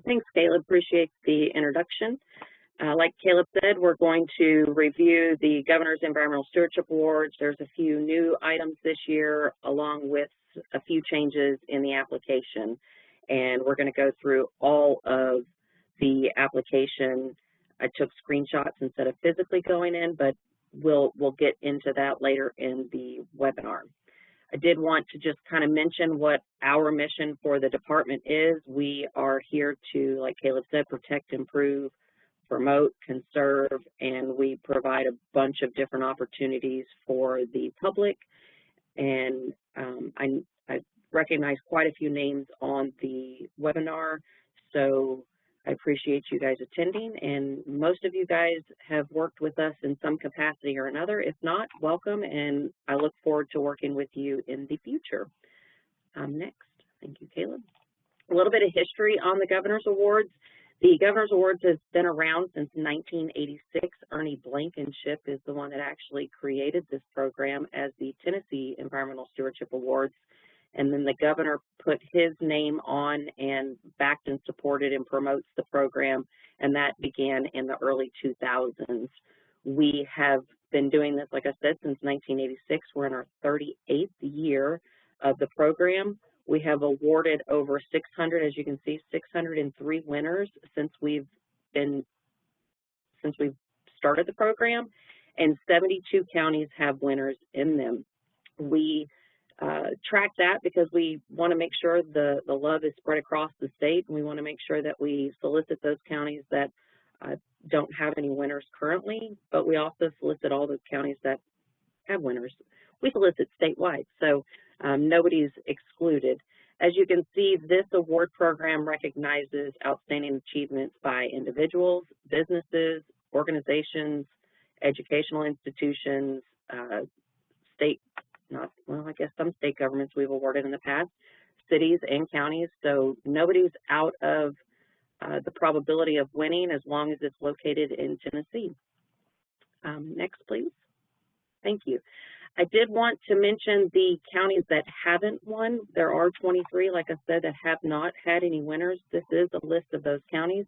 Thanks, Caleb. Appreciate the introduction. Like Caleb said, we're going to review the Governor's Environmental Stewardship Awards. There's a few new items this year, along with a few changes in the application. And we're going to go through all of the application. I took screenshots instead of physically going in, but we'll get into that later in the webinar. I did want to just kind of mention what our mission for the department is. We are here to, like Caleb said, protect, improve, promote, conserve, and we provide a bunch of different opportunities for the public. And I recognize quite a few names on the webinar, so I appreciate you guys attending, and most of you guys have worked with us in some capacity or another. If not, welcome, and I look forward to working with you in the future. Next, thank you, Caleb. A little bit of history on the Governor's Awards. The Governor's Awards has been around since 1986. Ernie Blankenship is the one that actually created this program as the Tennessee Environmental Stewardship Awards. And then the governor put his name on and backed and supported and promotes the program, and that began in the early 2000s. We have been doing this, like I said, since 1986. We're in our 38th year of the program. We have awarded over 600, as you can see, 603 winners since we've started the program, and 72 counties have winners in them. We track that because we want to make sure the love is spread across the state, and we want to make sure that we solicit those counties that don't have any winners currently, but we also solicit all those counties that have winners. We solicit statewide, so nobody's excluded. As you can see, this award program recognizes outstanding achievements by individuals, businesses, organizations, educational institutions, I guess some state governments we've awarded in the past, cities and counties, so nobody's out of the probability of winning as long as it's located in Tennessee. Next, please. Thank you. I did want to mention the counties that haven't won. There are 23, like I said, that have not had any winners. This is a list of those counties.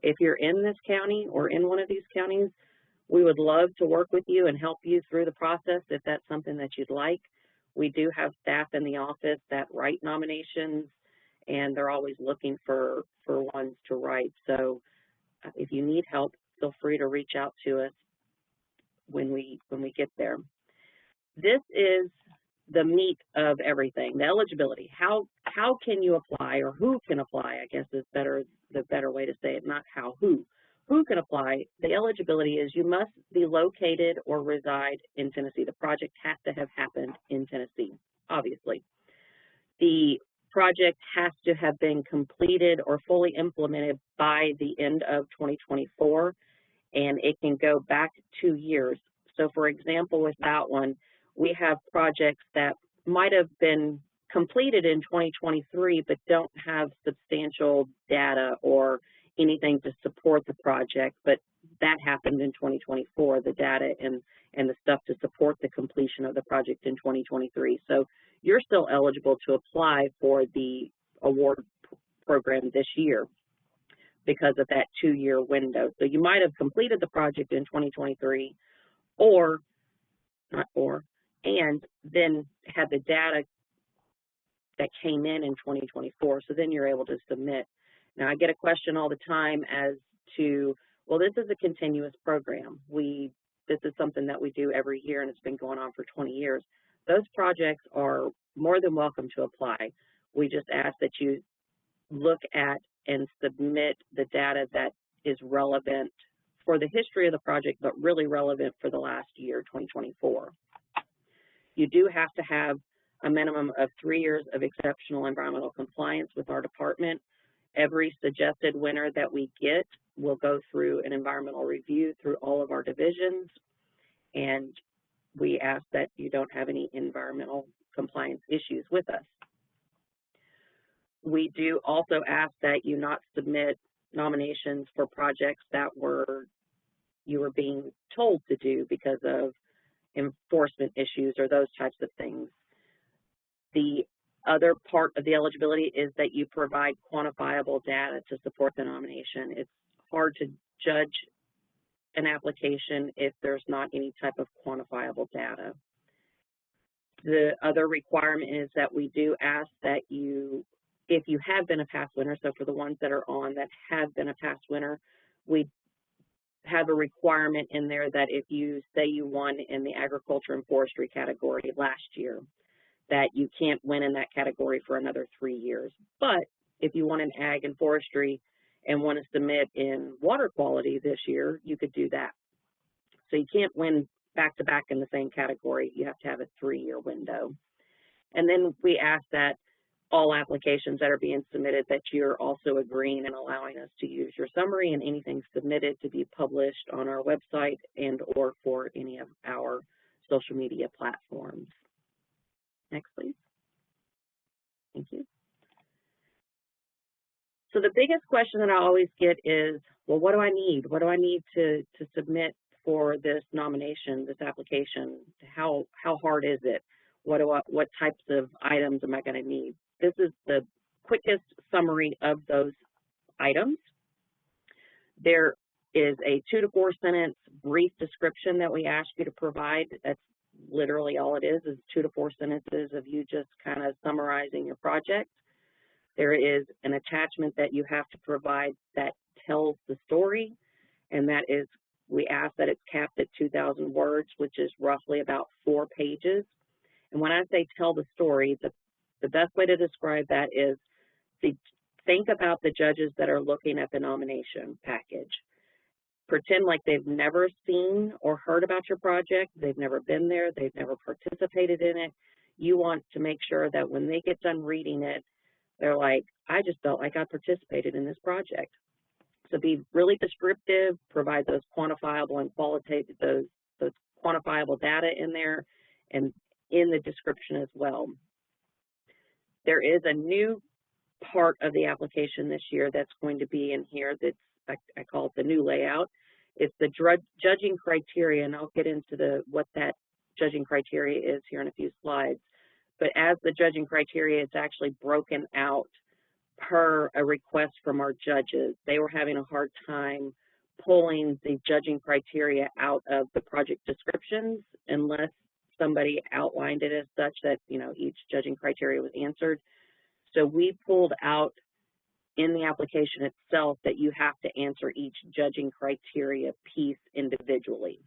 If you're in this county or in one of these counties, we would love to work with you and help you through the process if that's something that you'd like. We do have staff in the office that write nominations, and they're always looking for ones to write. So if you need help, feel free to reach out to us when we get there. This is the meat of everything, the eligibility. How can you apply, or who can apply, I guess is the better way to say it, not how, who. Who can apply? The eligibility is you must be located or reside in Tennessee. The project has to have happened in Tennessee, obviously. The project has to have been completed or fully implemented by the end of 2024, and it can go back 2 years. So for example, with that one, we have projects that might have been completed in 2023 but don't have substantial data or anything to support the project, but that happened in 2024, the data and the stuff to support the completion of the project in 2023. So you're still eligible to apply for the award program this year because of that 2-year window. So you might have completed the project in 2023 and then had the data that came in 2024, so then you're able to submit. Now, I get a question all the time as to, well, this is a continuous program. This is something that we do every year, and it's been going on for 20 years. Those projects are more than welcome to apply. We just ask that you look at and submit the data that is relevant for the history of the project, but really relevant for the last year, 2024. You do have to have a minimum of 3 years of exceptional environmental compliance with our department. Every suggested winner that we get will go through an environmental review through all of our divisions, and we ask that you don't have any environmental compliance issues with us. We do also ask that you not submit nominations for projects that you were being told to do because of enforcement issues or those types of things. The other part of the eligibility is that you provide quantifiable data to support the nomination. It's hard to judge an application if there's not any type of quantifiable data. The other requirement is that we do ask that you, if you have been a past winner, so for the ones that are on that have been a past winner, we have a requirement in there that if you say you won in the agriculture and forestry category last year, that you can't win in that category for another 3 years. But if you won in ag and forestry and want to submit in water quality this year, you could do that. So you can't win back-to-back in the same category. You have to have a 3-year window. And then we ask that all applications that are being submitted that you're also agreeing and allowing us to use your summary and anything submitted to be published on our website and or for any of our social media platforms. Next, please. Thank you. So the biggest question that I always get is, well, what do I need? What do I need to submit for this nomination, this application? How hard is it? What types of items am I going to need? This is the quickest summary of those items. There is a 2 to 4 sentence brief description that we ask you to provide. That's literally all it is 2 to 4 sentences of you just kind of summarizing your project. There is an attachment that you have to provide that tells the story, and that is, we ask that it's capped at 2,000 words, which is roughly about 4 pages. And when I say tell the story, the best way to describe that is to think about the judges that are looking at the nomination package. Pretend like they've never seen or heard about your project, they've never been there, they've never participated in it. You want to make sure that when they get done reading it, they're like, I just felt like I participated in this project. So be really descriptive, provide those quantifiable and qualitative, those quantifiable data in there and in the description as well. There is a new part of the application this year that's going to be in here that's, I call it the new layout. It's the judging criteria, and I'll get into what that judging criteria is here in a few slides. But as the judging criteria, it's actually broken out per a request from our judges. They were having a hard time pulling the judging criteria out of the project descriptions unless somebody outlined it as such that, you know, each judging criteria was answered. So we pulled out in the application itself that you have to answer each judging criteria piece individually.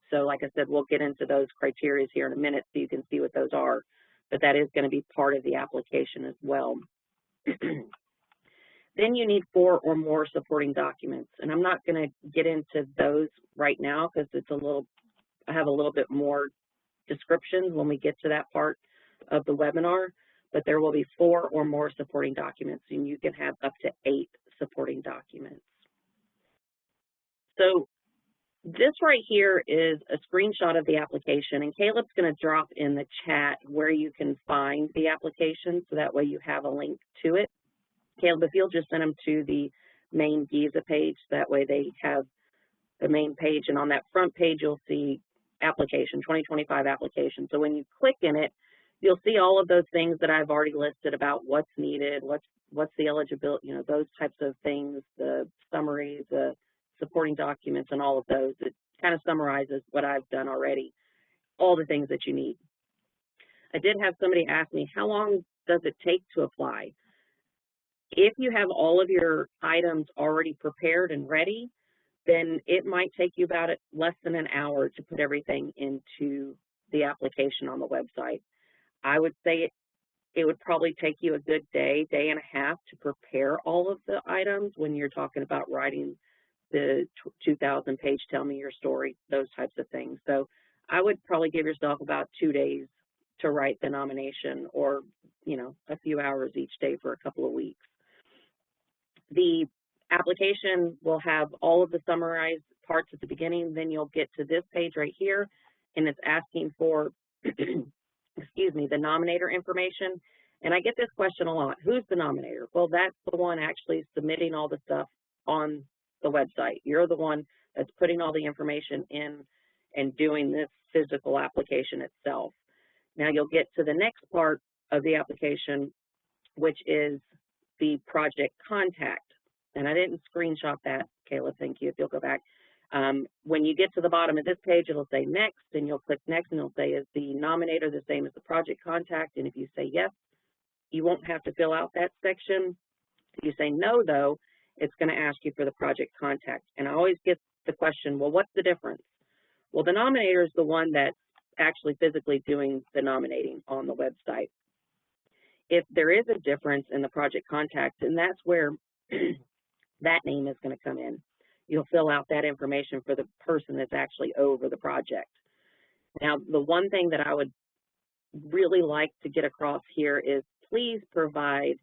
So like I said, we'll get into those criteria here in a minute so you can see what those are, but that is going to be part of the application as well. Then you need 4 or more supporting documents, and I'm not going to get into those right now because I have a little bit more descriptions when we get to that part of the webinar, but there will be 4 or more supporting documents, and you can have up to 8 supporting documents. So this right here is a screenshot of the application, and Caleb's going to drop in the chat where you can find the application, so that way you have a link to it. Caleb, if you'll just send them to the main GESA page, that way they have the main page, and on that front page you'll see application, 2025 application. So when you click in it, you'll see all of those things that I've already listed about what's needed, what's the eligibility, you know, those types of things, the summary, the supporting documents, and all of those. It kind of summarizes what I've done already, all the things that you need. I did have somebody ask me, how long does it take to apply? If you have all of your items already prepared and ready, then it might take you about less than an hour to put everything into the application on the website. I would say it would probably take you a good day, day and a half to prepare all of the items when you're talking about writing the 2,000-page tell me your story, those types of things. So I would probably give yourself about 2 days to write the nomination, or, you know, a few hours each day for a couple of weeks. The application will have all of the summarized parts at the beginning, then you'll get to this page right here, and it's asking for, excuse me, the nominator information. And I get this question a lot, who's the nominator? Well, that's the one actually submitting all the stuff on the website. You're the one that's putting all the information in and doing this physical application itself. Now you'll get to the next part of the application, which is the project contact. And I didn't screenshot that, Kayla, thank you, if you'll go back. When you get to the bottom of this page, it'll say next, and you'll click next, and it'll say, is the nominator the same as the project contact? And if you say yes, you won't have to fill out that section. If you say no, though, it's going to ask you for the project contact. And I always get the question, well, what's the difference? Well, the nominator is the one that's actually physically doing the nominating on the website. If there is a difference in the project contact, and that's where that name is going to come in. You'll fill out that information for the person that's actually over the project. Now, the one thing that I would really like to get across here is please provide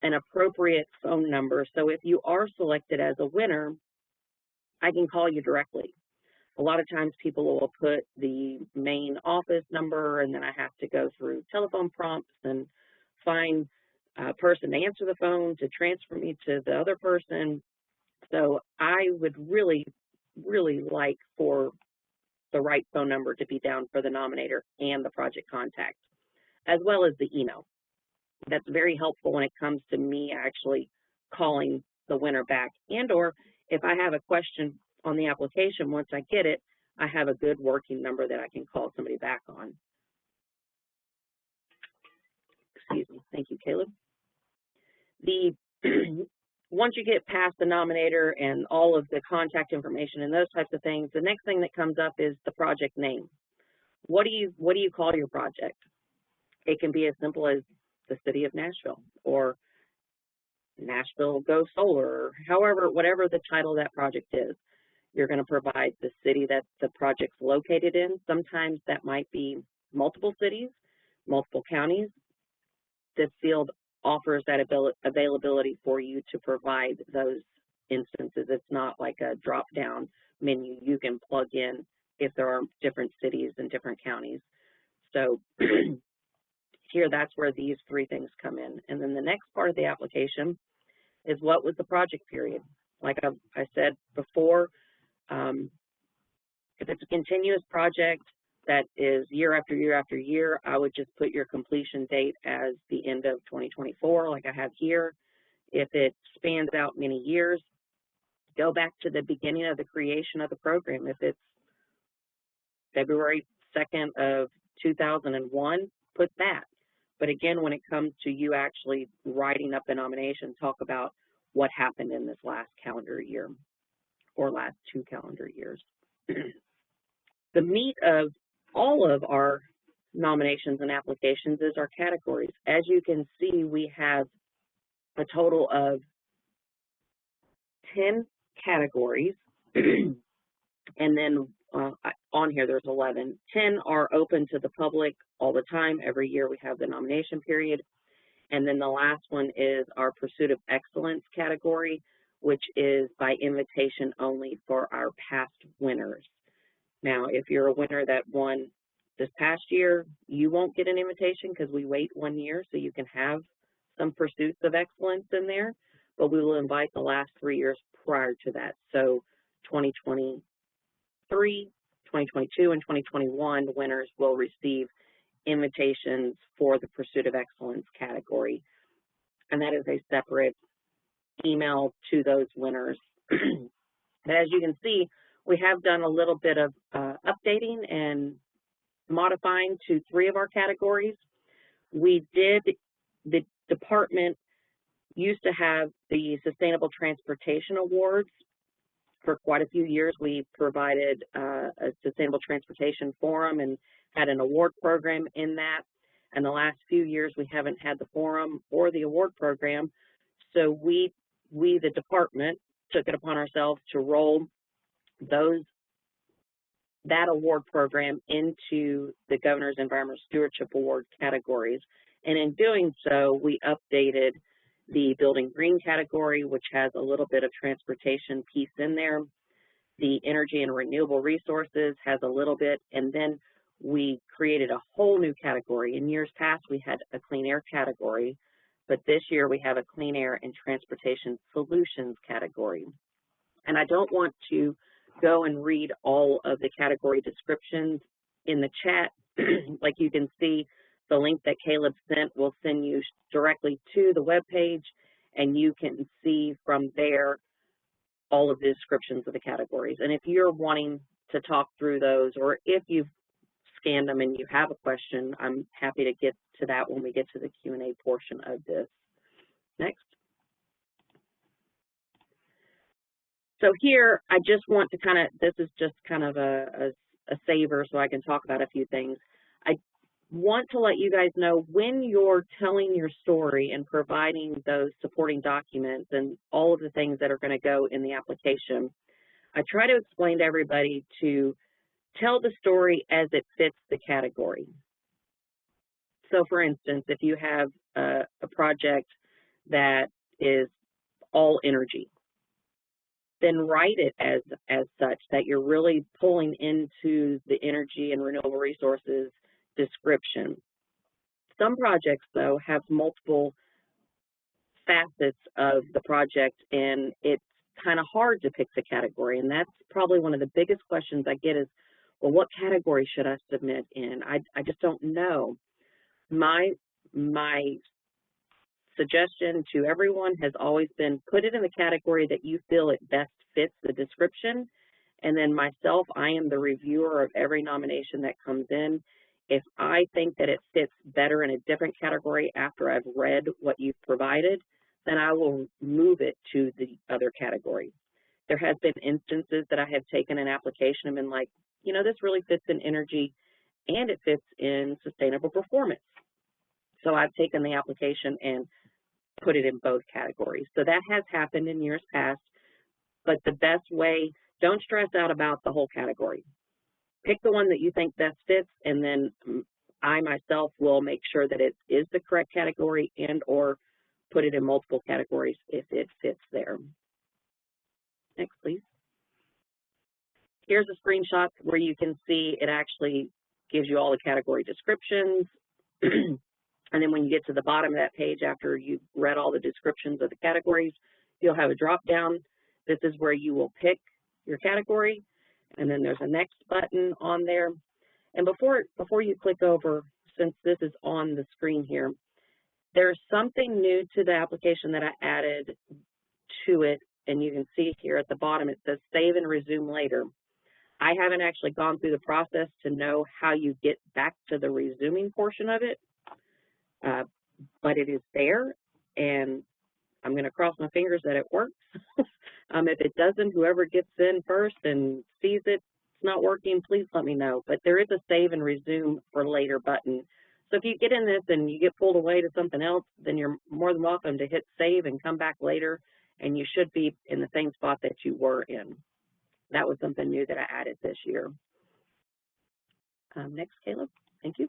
an appropriate phone number. So if you are selected as a winner, I can call you directly. A lot of times people will put the main office number, and then I have to go through telephone prompts and find a person to answer the phone to transfer me to the other person. So I would really, really like for the right phone number to be down for the nominator and the project contact, as well as the email. That's very helpful when it comes to me actually calling the winner back. And or if I have a question on the application, once I get it, I have a good working number that I can call somebody back on. Excuse me. Thank you, Caleb. Once you get past the nominator and all of the contact information and those types of things, the next thing that comes up is the project name. What do you call your project? It can be as simple as the City of Nashville or Nashville Go Solar, or whatever the title of that project is. You're going to provide the city that the project's located in. Sometimes that might be multiple cities, multiple counties. This field offers that availability for you to provide those instances. It's not like a drop-down menu. You can plug in if there are different cities and different counties. So here, that's where these three things come in. And then the next part of the application is what was the project period. Like I said before, if it's a continuous project that is year after year after year, I would just put your completion date as the end of 2024, like I have here. If it spans out many years, go back to the beginning of the creation of the program. If it's February 2nd of 2001, put that. But again, when it comes to you actually writing up the nomination, talk about what happened in this last calendar year or last 2 calendar years. The meat of all of our nominations and applications is our categories. As you can see, we have a total of 10 categories, and then on here there's 11. 10 are open to the public all the time. Every year we have the nomination period. And then the last one is our Pursuit of Excellence category, which is by invitation only for our past winners. Now, if you're a winner that won this past year, you won't get an invitation because we wait 1 year, so you can have some Pursuits of Excellence in there, but we will invite the last 3 years prior to that. So 2023, 2022, and 2021 winners will receive invitations for the Pursuit of Excellence category, and that is a separate email to those winners. But as you can see, we have done a little bit of updating and modifying to 3 of our categories. The department used to have the Sustainable Transportation Awards. For quite a few years, we provided a Sustainable Transportation Forum and had an award program in that. And the last few years, we haven't had the forum or the award program. So we the department, took it upon ourselves to roll that award program into the Governor's Environmental Stewardship Award categories. And in doing so, we updated the Building Green category, which has a little bit of transportation piece in there. The Energy and Renewable Resources has a little bit, and then we created a whole new category. In years past, we had a Clean Air category, but this year we have a Clean Air and Transportation Solutions category. And I don't want to go and read all of the category descriptions in the chat. Like you can see, The link that Caleb sent will send you directly to the web page, and you can see from there all of the descriptions of the categories. And if you're wanting to talk through those, or if you've scanned them and you have a question, I'm happy to get to that when we get to the Q&A portion of this. Next. So here, I just want to this is just kind of a saver so I can talk about a few things. I want to let you guys know when you're telling your story and providing those supporting documents and all of the things that are going to go in the application, I try to explain to everybody to tell the story as it fits the category. So for instance, if you have a project that is all energy, then write it as such, that you're really pulling into the energy and renewable resources description. Some projects, though, have multiple facets of the project, and it's kind of hard to pick the category, and that's probably one of the biggest questions I get is, well, what category should I submit in? I just don't know. My suggestion to everyone has always been put it in the category that you feel it best fits the description, and then myself, I am the reviewer of every nomination that comes in. If I think that it fits better in a different category after I've read what you've provided, then I will move it to the other category. There has been instances that I have taken an application and been like, you know, this really fits in energy and it fits in sustainable performance. So I've taken the application and put it in both categories. So that has happened in years past, but the best way, don't stress out about the whole category. Pick the one that you think best fits, and then I myself will make sure that it is the correct category and or put it in multiple categories if it fits there. Next, please. Here's a screenshot where you can see it actually gives you all the category descriptions. And then when you get to the bottom of that page, after you've read all the descriptions of the categories, you'll have a drop down. This is where you will pick your category, and then there's a next button on there. And before you click over, since this is on the screen here, there's something new to the application that I added to it, and you can see here at the bottom it says save and resume later. I haven't actually gone through the process to know how you get back to the resuming portion of it, but it is there, and I'm going to cross my fingers that it works. If it doesn't, whoever gets in first and sees it's not working, please let me know. But there is a save and resume for later button. So if you get in this and you get pulled away to something else, then you're more than welcome to hit save and come back later, and you should be in the same spot that you were in. That was something new that I added this year. Next, Caleb. Thank you.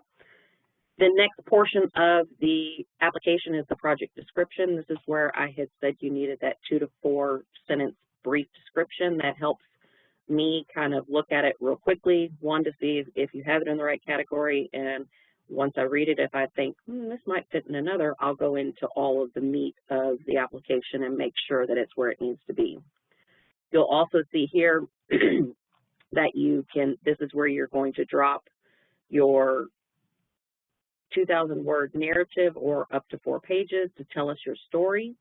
The next portion of the application is the project description. This is where I had said you needed that 2 to 4 sentence brief description that helps me kind of look at it real quickly, one, to see if you have it in the right category, and once I read it, if I think this might fit in another, I'll go into all of the meat of the application and make sure that it's where it needs to be. You'll also see here that you can, this is where you're going to drop your 2,000-word narrative or up to 4 pages to tell us your story.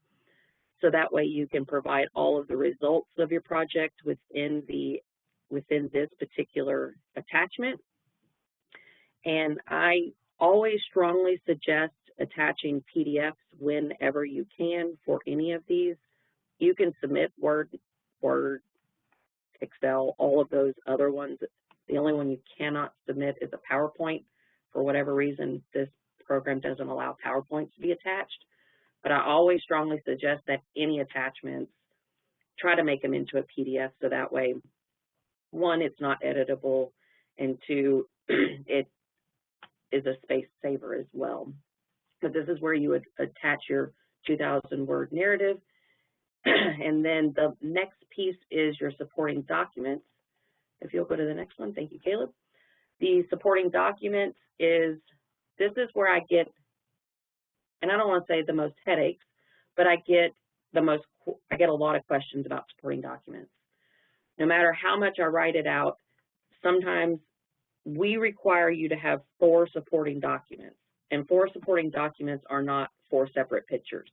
So that way you can provide all of the results of your project within this particular attachment. And I always strongly suggest attaching PDFs whenever you can for any of these. You can submit Word, Excel, all of those other ones. The only one you cannot submit is a PowerPoint. For whatever reason, this program doesn't allow PowerPoints to be attached. But I always strongly suggest that any attachments, try to make them into a PDF so that way, 1, it's not editable, and 2, it is a space saver as well. But this is where you would attach your 2,000-word narrative. And then the next piece is your supporting documents. If you'll go to the next one. Thank you, Caleb. The supporting documents this is where I get, and I don't want to say the most headaches, but I get a lot of questions about supporting documents. No matter how much I write it out, sometimes we require you to have 4 supporting documents. And 4 supporting documents are not 4 separate pictures.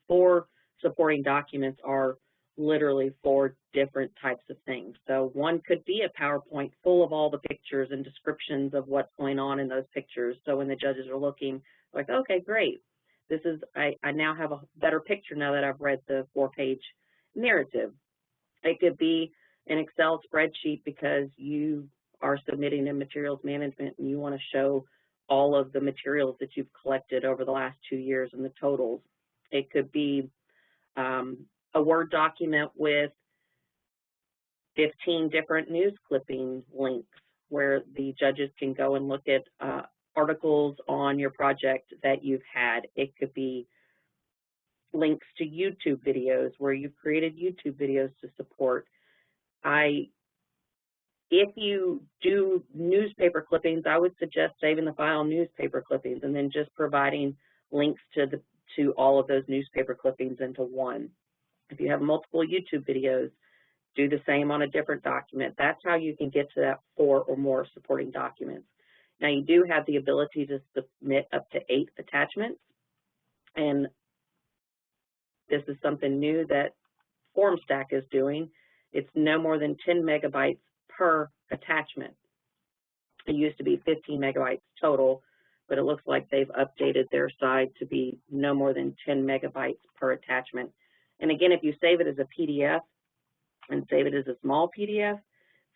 4 supporting documents are literally 4 different types of things. So one could be a PowerPoint full of all the pictures and descriptions of what's going on in those pictures. So when the judges are looking, like, okay, great. This is, I now have a better picture now that I've read the 4-page narrative. It could be an Excel spreadsheet because you are submitting in materials management and you want to show all of the materials that you've collected over the last 2 years and the totals. It could be a Word document with 15 different news clipping links where the judges can go and look at articles on your project that you've had. It could be links to YouTube videos where you've created YouTube videos to support. If you do newspaper clippings, I would suggest saving the file newspaper clippings and then just providing links to all of those newspaper clippings into one. If you have multiple YouTube videos, do the same on a different document. That's how you can get to that 4 or more supporting documents. Now, you do have the ability to submit up to 8 attachments, and this is something new that FormStack is doing. It's no more than 10 megabytes per attachment. It used to be 15 megabytes total, but it looks like they've updated their side to be no more than 10 megabytes per attachment. And again, if you save it as a PDF and save it as a small PDF,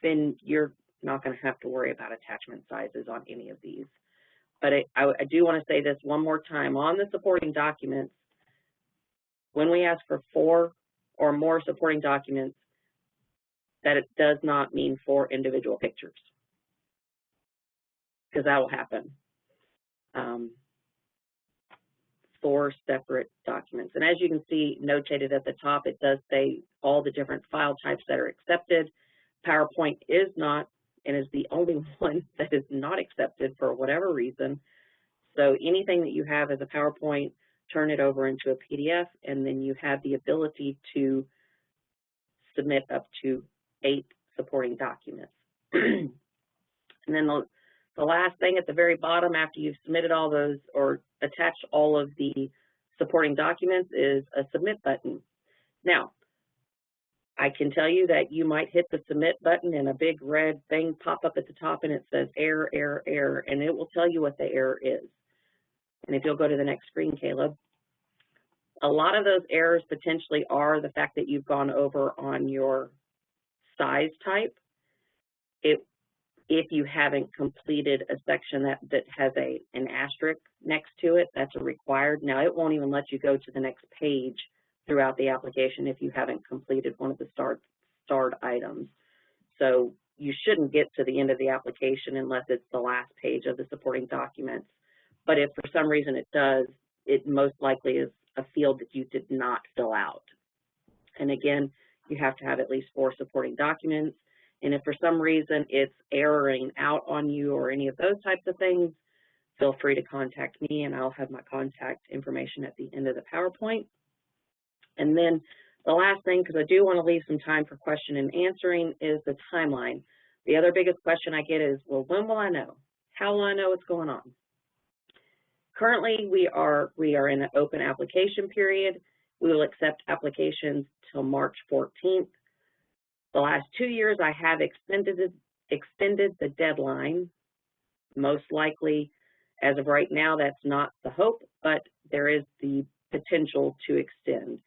then you're not going to have to worry about attachment sizes on any of these. But I do want to say this one more time. On the supporting documents, when we ask for 4 or more supporting documents, that it does not mean 4 individual pictures, because that will happen. 4 separate documents. And as you can see notated at the top, it does say all the different file types that are accepted. PowerPoint is not, and is the only one that is not accepted for whatever reason. So anything that you have as a PowerPoint, turn it over into a PDF, and then you have the ability to submit up to 8 supporting documents. And then the last thing at the very bottom, after you've submitted all those or attached all of the supporting documents, is a submit button. Now, I can tell you that you might hit the submit button and a big red thing pop up at the top and it says error, error, error, and it will tell you what the error is. And if you'll go to the next screen, Caleb, a lot of those errors potentially are the fact that you've gone over on your size type. If you haven't completed a section that has an asterisk next to it, that's a required. Now, it won't even let you go to the next page throughout the application if you haven't completed one of the starred items. So you shouldn't get to the end of the application unless it's the last page of the supporting documents. But if for some reason it does, it most likely is a field that you did not fill out. And again, you have to have at least 4 supporting documents. And if for some reason it's erroring out on you or any of those types of things, feel free to contact me and I'll have my contact information at the end of the PowerPoint. And then the last thing, because I do want to leave some time for question and answering, is the timeline. The other biggest question I get is, well, when will I know? How will I know what's going on? Currently, we are in an open application period. We will accept applications till March 14th. The last 2 years, I have extended the deadline. Most likely, as of right now, that's not the hope, but there is the potential to extend.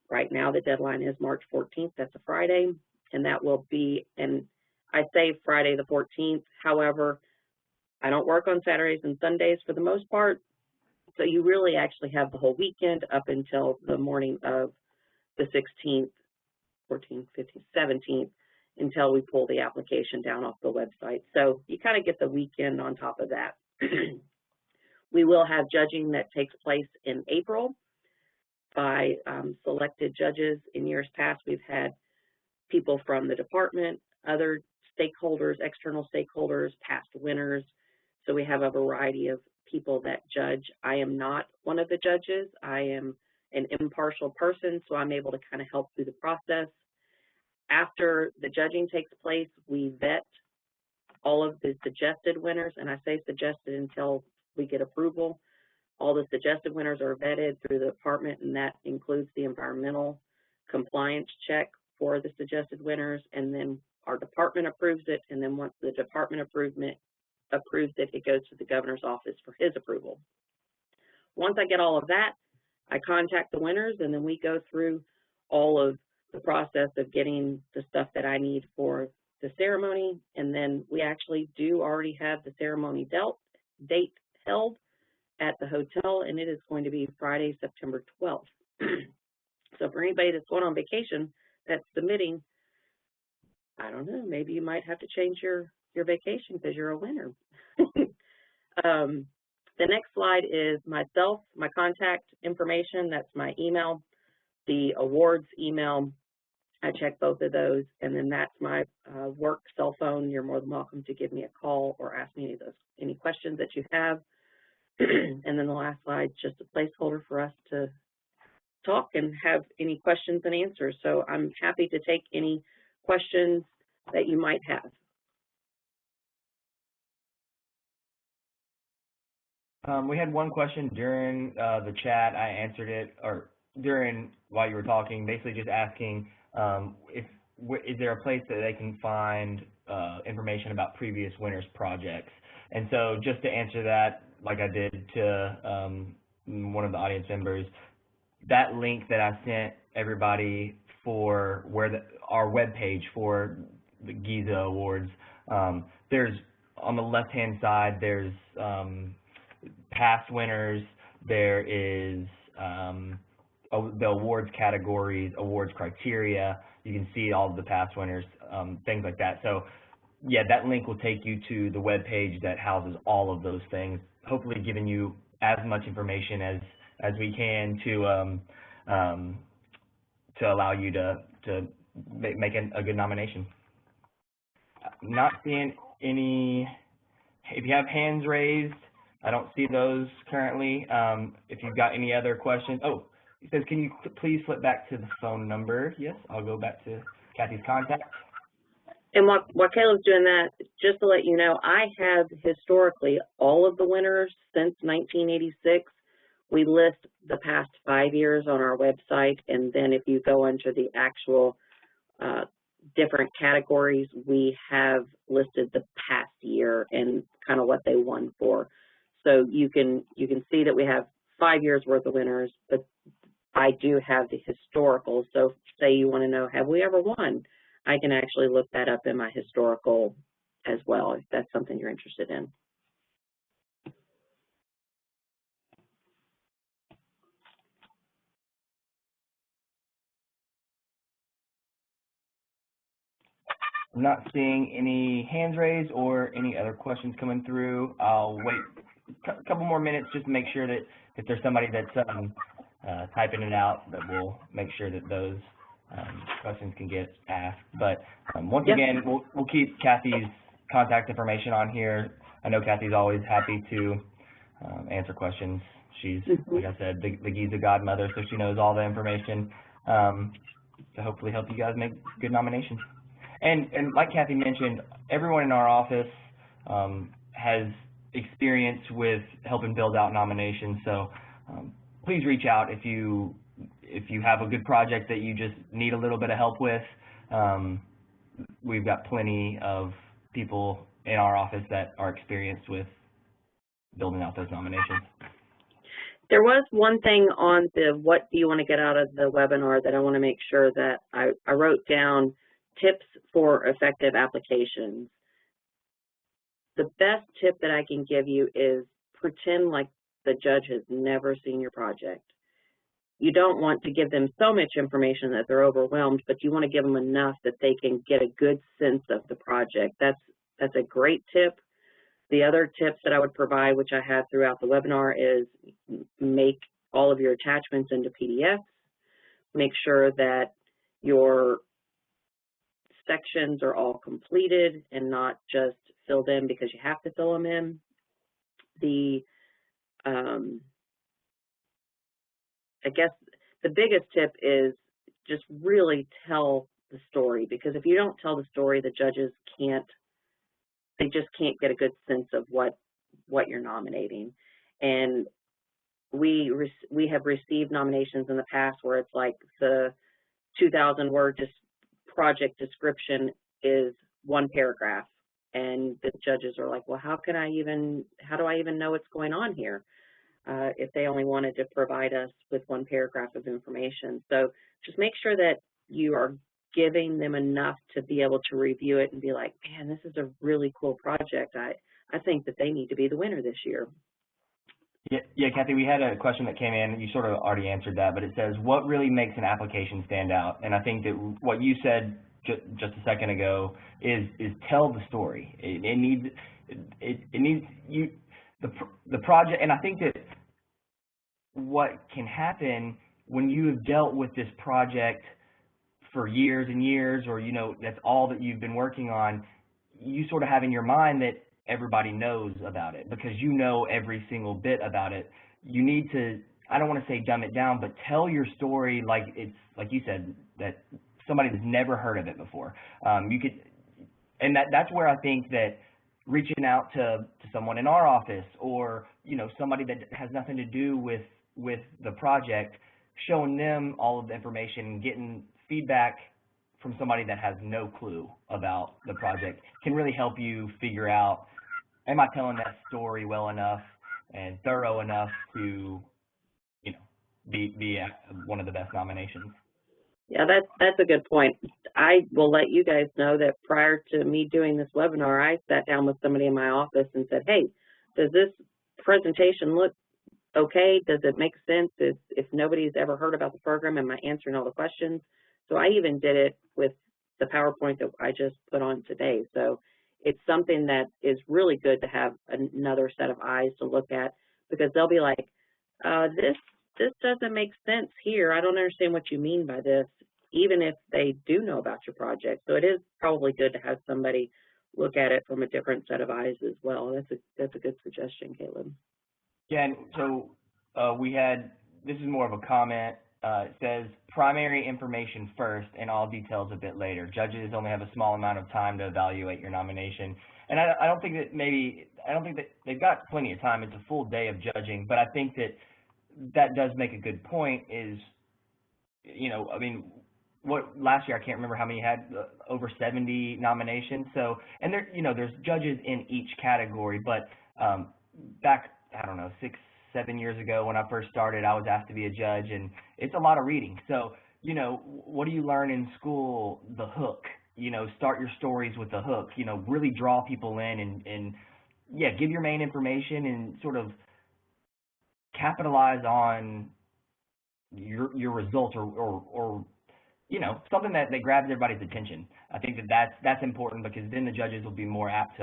Right now, the deadline is March 14th. That's a Friday, and that will be, and I say Friday the 14th. However, I don't work on Saturdays and Sundays for the most part, so you really actually have the whole weekend up until the morning of the 16th, 14th, 15th, 17th, until we pull the application down off the website. So you kind of get the weekend on top of that. We will have judging that takes place in April by selected judges. In years past, we've had people from the department, other stakeholders, external stakeholders, past winners. So we have a variety of people that judge. I am not one of the judges. I am an impartial person, so I'm able to kind of help through the process. After the judging takes place, we vet all of the suggested winners, and I say suggested until we get approval. All the suggested winners are vetted through the department, and that includes the environmental compliance check for the suggested winners, and then our department approves it, and then once the department approves it, it goes to the governor's office for his approval. Once I get all of that, I contact the winners, and then we go through all of the process of getting the stuff that I need for the ceremony, and then we actually do already have the ceremony date held at the hotel, and it is going to be Friday, September 12th. So for anybody that's going on vacation that's submitting, I don't know, maybe you might have to change your vacation because you're a winner. The next slide is myself, my contact information. That's my email, the awards email. I check both of those, and then that's my work cell phone. You're more than welcome to give me a call or ask me any questions that you have. And then the last slide, just a placeholder for us to talk and have any questions and answers. So I'm happy to take any questions that you might have. We had one question during the chat. I answered it, or while you were talking, basically just asking is there a place that they can find information about previous winners' projects? And so just to answer that, like I did to one of the audience members, that link that I sent everybody for our webpage for the GESA awards, there's on the left-hand side, there's past winners, there is the awards categories, awards criteria. You can see all of the past winners, things like that. So yeah, that link will take you to the web page that houses all of those things, hopefully giving you as much information as we can to allow you to make a good nomination. Not seeing any. If you have hands raised, I don't see those currently. If you've got any other questions, oh, it says, can you please flip back to the phone number? Yes, I'll go back to Kathy's contact. And while Caleb's doing that, just to let you know, I have historically all of the winners since 1986. We list the past 5 years on our website, and then if you go into the actual different categories, we have listed the past year and kind of what they won for. So you can see that we have 5 years worth of winners, but I do have the historical. So say you want to know, have we ever won? I can actually look that up in my historical as well, if that's something you're interested in. I'm not seeing any hands raised or any other questions coming through. I'll wait a couple more minutes just to make sure that if there's somebody that's typing it out, that we'll make sure that those questions can get asked. But once again, we'll keep Kathy's contact information on here. I know Kathy's always happy to answer questions. She's, like I said, the GESA godmother, so she knows all the information to hopefully help you guys make good nominations. And like Kathy mentioned, everyone in our office has experience with helping build out nominations. So please reach out if you have a good project that you just need a little bit of help with. We've got plenty of people in our office that are experienced with building out those nominations. There was one thing on the what do you want to get out of the webinar that I want to make sure that I wrote down tips for effective applications. The best tip that I can give you is pretend like the judge has never seen your project. You don't want to give them so much information that they're overwhelmed, but you want to give them enough that they can get a good sense of the project. That's a great tip. The other tips that I would provide, which I have throughout the webinar, is make all of your attachments into PDFs. Make sure that your sections are all completed and not just filled in because you have to fill them in. I guess the biggest tip is just really tell the story, because if you don't tell the story, the judges can't they just can't get a good sense of what you're nominating. And we have received nominations in the past where it's like the 2,000 word project description is one paragraph, and the judges are like, well, how do I even know what's going on here if they only wanted to provide us with one paragraph of information. So just make sure that you are giving them enough to be able to review it and be like, man, this is a really cool project. I think that they need to be the winner this year. Yeah, Kathy, we had a question that came in. You sort of already answered that, but it says, what really makes an application stand out? And I think that what you said just a second ago is tell the story. It needs the project, and I think that what can happen when you have dealt with this project for years and years, or that's all that you've been working on, you sort of have in your mind that everybody knows about it because you know every single bit about it. You need to, I don't want to say dumb it down, but tell your story like it's, like you said, that somebody that's never heard of it before. And that's where I think that reaching out to someone in our office, or somebody that has nothing to do with the project, showing them all of the information and getting feedback from somebody that has no clue about the project can really help you figure out, am I telling that story well enough and thorough enough to, be one of the best nominations? Yeah, that's a good point. I will let you guys know that prior to me doing this webinar, I sat down with somebody in my office and said, hey, does this presentation look okay? Does it make sense? If nobody's ever heard about the program, am I answering all the questions? So I even did it with the PowerPoint that I just put on today. So it's something that is really good to have another set of eyes to look at, because they'll be like, this doesn't make sense here. I don't understand what you mean by this, even if they do know about your project. So it is probably good to have somebody look at it from a different set of eyes as well. That's a good suggestion, Caleb. Yeah, and so this is more of a comment. It says primary information first and all details a bit later. Judges only have a small amount of time to evaluate your nomination. And I don't think that they've got plenty of time. It's a full day of judging, but I think that does make a good point is, last year I can't remember how many had, over 70 nominations. So, and there's judges in each category, but back, I don't know, 6-7 years ago when I first started, I was asked to be a judge, and it's a lot of reading. So, what do you learn in school? The hook. Start your stories with the hook. Really draw people in and give your main information and sort of capitalize on your results or something that grabs everybody's attention. I think that's important, because then the judges will be more apt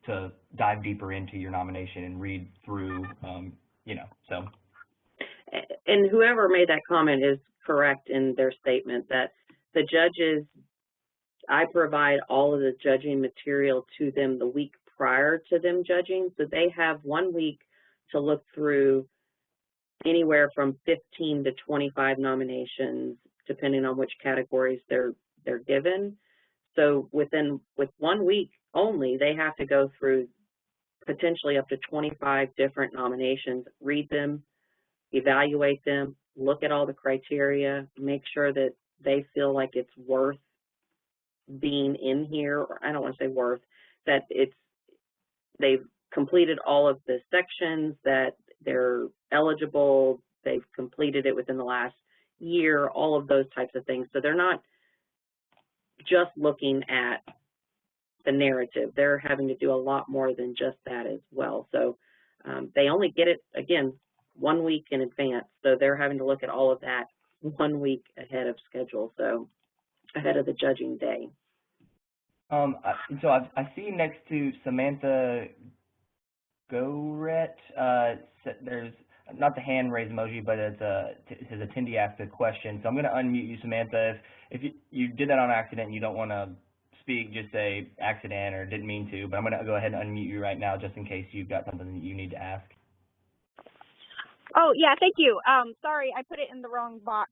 to dive deeper into your nomination and read through, so. And whoever made that comment is correct in their statement that the judges, I provide all of the judging material to them the week prior to them judging, so they have 1 week to look through anywhere from 15 to 25 nominations, depending on which categories they're given. So with 1 week only, they have to go through potentially up to 25 different nominations, read them, evaluate them, look at all the criteria, make sure that they feel like it's worth being in here, or I don't want to say worth, that they've completed all of the sections, that they're eligible, they've completed it within the last year, all of those types of things. So they're not just looking at the narrative. They're having to do a lot more than just that as well. So they only get it, again, 1 week in advance. So they're having to look at all of that 1 week ahead of schedule, so ahead of the judging day. So I see next to Samantha Goret, there's not the hand raise emoji, but it says attendee asked a question. So I'm going to unmute you, Samantha. If you did that on accident and you don't want to speak, just say accident or didn't mean to, but I'm going to go ahead and unmute you right now just in case you've got something that you need to ask. Oh, yeah, thank you. Sorry, I put it in the wrong box.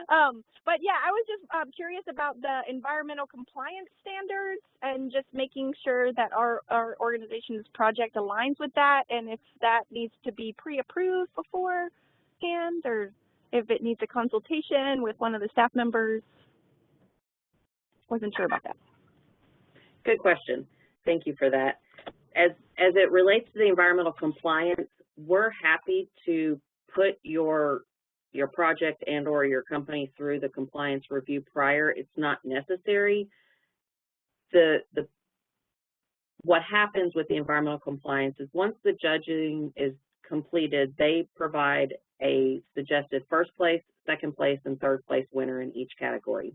But yeah, I was just curious about the environmental compliance standards and just making sure that our organization's project aligns with that, and if that needs to be pre-approved beforehand, or if it needs a consultation with one of the staff members. Wasn't sure about that. Good question. Thank you for that. As it relates to the environmental compliance, we're happy to put your project and or your company through the compliance review prior. It's not necessary. What happens with the environmental compliance is once the judging is completed, they provide a suggested first place, second place, and third place winner in each category.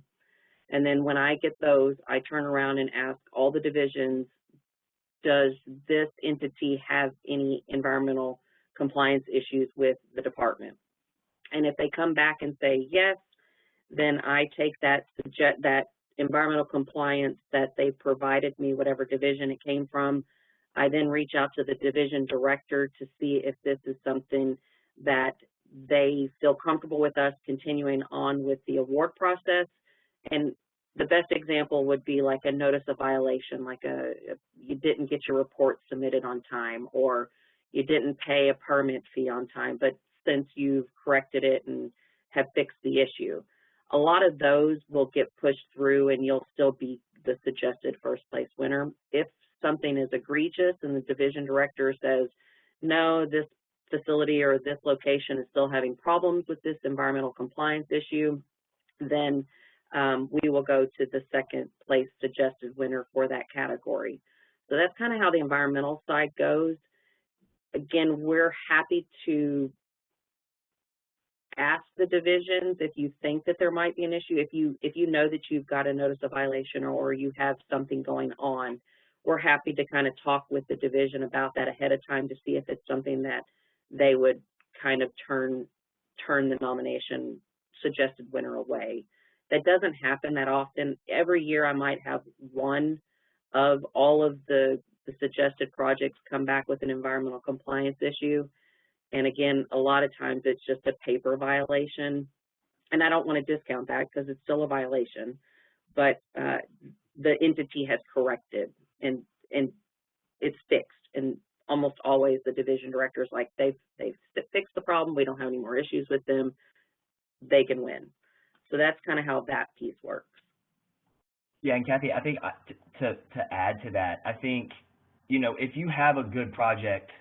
And then when I get those, I turn around and ask all the divisions, does this entity have any environmental compliance issues with the department? And if they come back and say yes, then I take that environmental compliance that they provided me, whatever division it came from. I then reach out to the division director to see if this is something that they feel comfortable with us continuing on with the award process. And the best example would be like a notice of violation, like you didn't get your report submitted on time, or you didn't pay a permit fee on time, but since you've corrected it and have fixed the issue. A lot of those will get pushed through and you'll still be the suggested first place winner. If something is egregious and the division director says, no, this facility or this location is still having problems with this environmental compliance issue, then we will go to the second place suggested winner for that category. So that's kind of how the environmental side goes. Again, we're happy to ask the divisions if you think that there might be an issue. If you know that you've got a notice of violation or you have something going on, we're happy to kind of talk with the division about that ahead of time to see if it's something that they would kind of turn the nomination suggested winner away. That doesn't happen that often. Every year I might have one of all of the suggested projects come back with an environmental compliance issue. And again, a lot of times it's just a paper violation. And I don't want to discount that because it's still a violation. But the entity has corrected and it's fixed. And almost always the division director's like, they've fixed the problem. We don't have any more issues with them. They can win. So that's kind of how that piece works. Yeah, and Kathy, I think to add to that, I think, if you have a good project,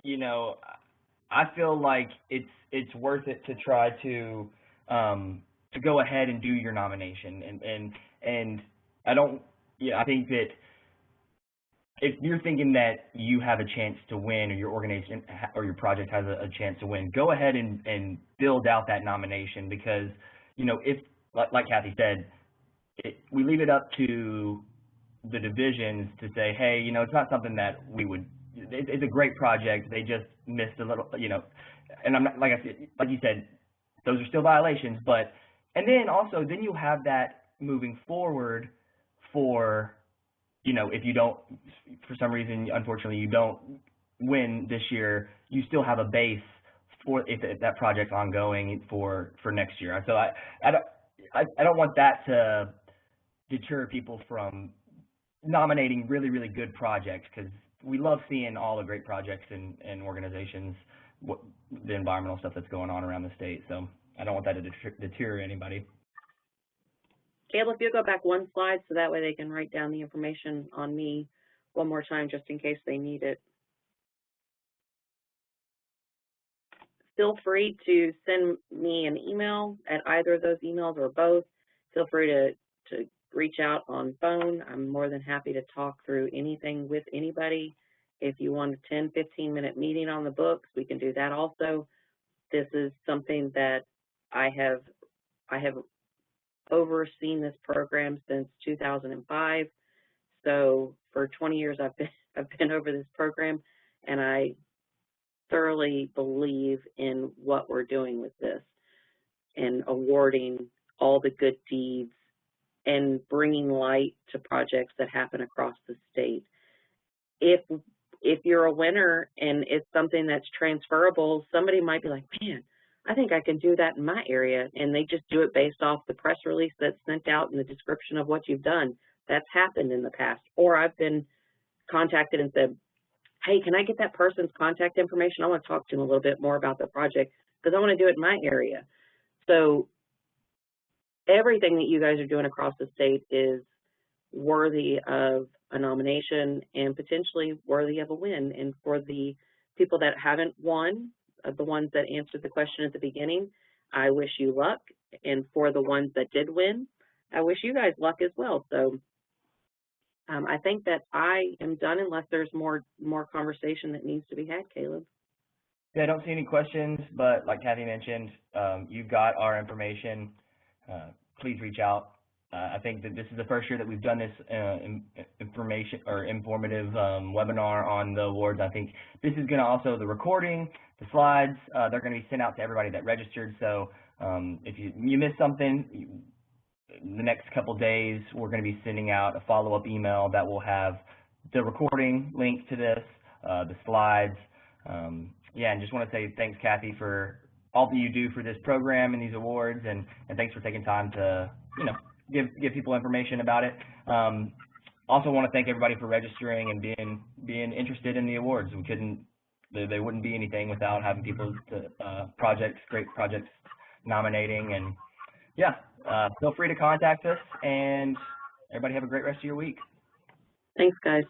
I feel like it's worth it to try to go ahead and do your nomination. And I think that if you're thinking that you have a chance to win, or your organization or your project has a chance to win, go ahead and build out that nomination, because, if, like Kathy said, we leave it up to the divisions to say, hey, it's not something that we would, it's a great project, they just missed a little, and I'm not, like you said, those are still violations, and then also, then you have that moving forward for, if you don't, for some reason, unfortunately, you don't win this year, you still have a base for if that project's ongoing for next year. So I don't want that to deter people from nominating really, really good projects, because we love seeing all the great projects and organizations, the environmental stuff that's going on around the state. So I don't want that to deter anybody. Caleb, if you'll go back one slide so that way they can write down the information on me one more time just in case they need it. Feel free to send me an email at either of those emails or both. Feel free to reach out on phone. I'm more than happy to talk through anything with anybody. If you want a 10, 15-minute meeting on the books, we can do that also. This is something that I have overseen this program since 2005. So for 20 years I've been over this program, and I thoroughly believe in what we're doing with this and awarding all the good deeds and bringing light to projects that happen across the state. If you're a winner and it's something that's transferable, somebody might be like, man, I think I can do that in my area. And they just do it based off the press release that's sent out and the description of what you've done. That's happened in the past. Or I've been contacted and said, hey, can I get that person's contact information? I want to talk to them a little bit more about the project because I want to do it in my area. So everything that you guys are doing across the state is worthy of a nomination and potentially worthy of a win. And for the people that haven't won, the ones that answered the question at the beginning, I wish you luck. And for the ones that did win, I wish you guys luck as well. So I think that I am done unless there's more conversation that needs to be had, Caleb. Yeah, I don't see any questions, but like Kathy mentioned, you've got our information. Please reach out. I think that this is the first year that we've done this information or informative webinar on the awards. I think this is going to also, the recording, the slides, they're going to be sent out to everybody that registered. So if you missed something, the next couple days, we're going to be sending out a follow-up email that will have the recording link to this, the slides. Yeah, and just want to say thanks, Kathy, for all that you do for this program and these awards, and thanks for taking time to, give people information about it. Also want to thank everybody for registering and being interested in the awards. We couldn't, they wouldn't be anything without having people to great projects nominating, and yeah, feel free to contact us, and everybody have a great rest of your week. Thanks, guys.